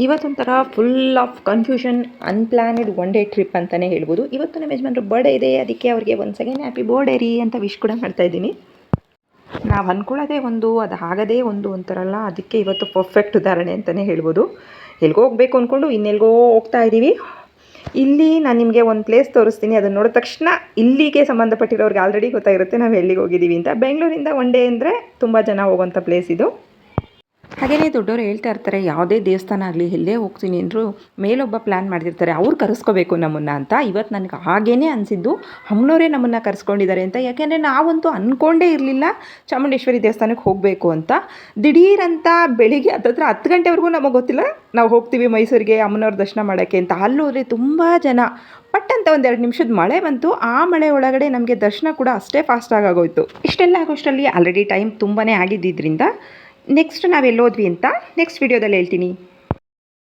ಇವತ್ತೊಂಥರ full of confusion unplanned one day trip ಅಂತಲೇ ಹೇಳ್ಬೋದು. ಇವತ್ತು ನಮ್ಮ ಯಜಮಾನ್ರು ಬರ್ಡೇ ಇದೆ, ಅದಕ್ಕೆ ಅವರಿಗೆ ಒನ್ಸ್ ಅಗೇನ್ ಹ್ಯಾಪಿ ಬರ್ಡೇ ರೀ ಅಂತ ವಿಶ್ ಕೂಡ ಮಾಡ್ತಾಯಿದ್ದೀನಿ. ನಾವು ಅಂದ್ಕೊಳ್ಳೋದೇ ಒಂದು, ಅದು ಆಗದೇ ಒಂದು ಅಂತಾರಲ್ಲ, ಅದಕ್ಕೆ ಇವತ್ತು ಪರ್ಫೆಕ್ಟ್ ಉದಾಹರಣೆ ಅಂತಲೇ ಹೇಳ್ಬೋದು. ಎಲ್ಗೋ ಹೋಗಬೇಕು ಅಂದ್ಕೊಂಡು ಇನ್ನೆಲ್ಗೋ ಹೋಗ್ತಾ ಇದ್ದೀವಿ. ಇಲ್ಲಿ ನಾನು ನಿಮಗೆ ಒಂದು ಪ್ಲೇಸ್ ತೋರಿಸ್ತೀನಿ. ಅದನ್ನು ನೋಡಿದ ತಕ್ಷಣ ಇಲ್ಲಿಗೆ ಸಂಬಂಧಪಟ್ಟಿರೋರಿಗೆ ಆಲ್ರೆಡಿ ಗೊತ್ತಾಗಿರುತ್ತೆ ನಾವು ಎಲ್ಲಿಗೆ ಹೋಗಿದ್ದೀವಿ ಅಂತ. ಬೆಂಗಳೂರಿಂದ ಒನ್ ಡೇ ಅಂದರೆ ತುಂಬ ಜನ ಹೋಗೋಂಥ ಪ್ಲೇಸ್ ಇದು. ಹಾಗೆಯೇ ದೊಡ್ಡವರು ಹೇಳ್ತಾ ಇರ್ತಾರೆ, ಯಾವುದೇ ದೇವಸ್ಥಾನ ಆಗಲಿ ಎಲ್ಲೇ ಹೋಗ್ತೀನಿ ಅಂದರೂ ಮೇಲೊಬ್ಬ ಪ್ಲ್ಯಾನ್ ಮಾಡಿರ್ತಾರೆ, ಅವ್ರು ಕರೆಸ್ಕೋಬೇಕು ನಮ್ಮನ್ನು ಅಂತ. ಇವತ್ತು ನನಗೆ ಹಾಗೇ ಅನಿಸಿದ್ದು, ಅಮ್ಮನವರೇ ನಮ್ಮನ್ನು ಕರೆಸ್ಕೊಂಡಿದ್ದಾರೆ ಅಂತ. ಯಾಕೆಂದರೆ ನಾವಂತೂ ಅಂದ್ಕೊಂಡೇ ಇರಲಿಲ್ಲ ಚಾಮುಂಡೇಶ್ವರಿ ದೇವಸ್ಥಾನಕ್ಕೆ ಹೋಗಬೇಕು ಅಂತ. ದಿಢೀರಂತ ಬೆಳಿಗ್ಗೆ ಹತ್ತತ್ರ 10 ಗಂಟೆವರೆಗೂ ನಮಗೆ ಗೊತ್ತಿಲ್ಲ ನಾವು ಹೋಗ್ತೀವಿ ಮೈಸೂರಿಗೆ ಅಮ್ಮನವ್ರ ದರ್ಶನ ಮಾಡೋಕ್ಕೆ ಅಂತ. ಅಲ್ಲೋದ್ರೆ ತುಂಬ ಜನ. ಪಟ್ ಅಂತ ಒಂದು 2 ನಿಮಿಷದ ಮಳೆ ಬಂತು. ಆ ಮಳೆ ಒಳಗಡೆ ನಮಗೆ ದರ್ಶನ ಕೂಡ ಅಷ್ಟೇ ಫಾಸ್ಟಾಗಿ ಆಗೋಯ್ತು. ಇಷ್ಟೆಲ್ಲ ಆಗೋಷ್ಟರಲ್ಲಿ ಆಲ್ರೆಡಿ ಟೈಮ್ ತುಂಬಾ ಆಗಿದ್ದರಿಂದ ನೆಕ್ಸ್ಟ್ ನಾವು ಎಲ್ಲೋದ್ವಿ ಅಂತ ನೆಕ್ಸ್ಟ್ ವಿಡಿಯೋದಲ್ಲಿ ಹೇಳ್ತೀನಿ.